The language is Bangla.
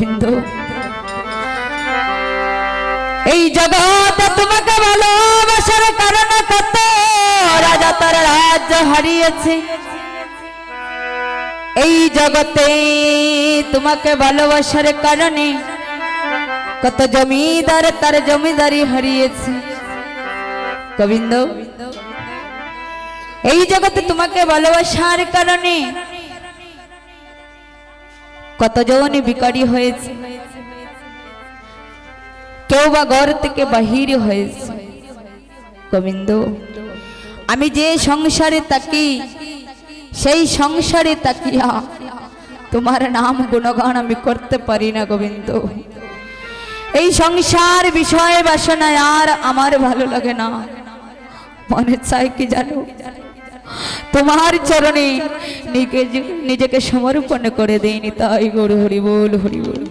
বিন্দু এই জগৎ তোমাকে ভালোবাসার কারণে কত রাজা তার রাজ্য হারিয়েছে। এই জগতে তোমাকে ভালোবাসার কারণে কত জমিদার তার জমিদারি হারিয়েছে। গোবিন্দ এই জগতে তোমাকে ভালোবাসার কারণে কতজন বিকারী হয়েছে, কেউ বা ঘর থেকে বাহির হয়েছে। গোবিন্দ আমি যে সংসারে থাকি সেই সংসারে তাকিয়া তোমার নাম গুণগান আমি করতে পারি না। গোবিন্দ এই সংসার বিষয় বাসনায় আর আমার ভালো লাগে না, মনে চাই কি জানো তোমার চরণে নিজেকে সমর্পণ করে দেইনি। তাই গৌর হরি বল হরি বল।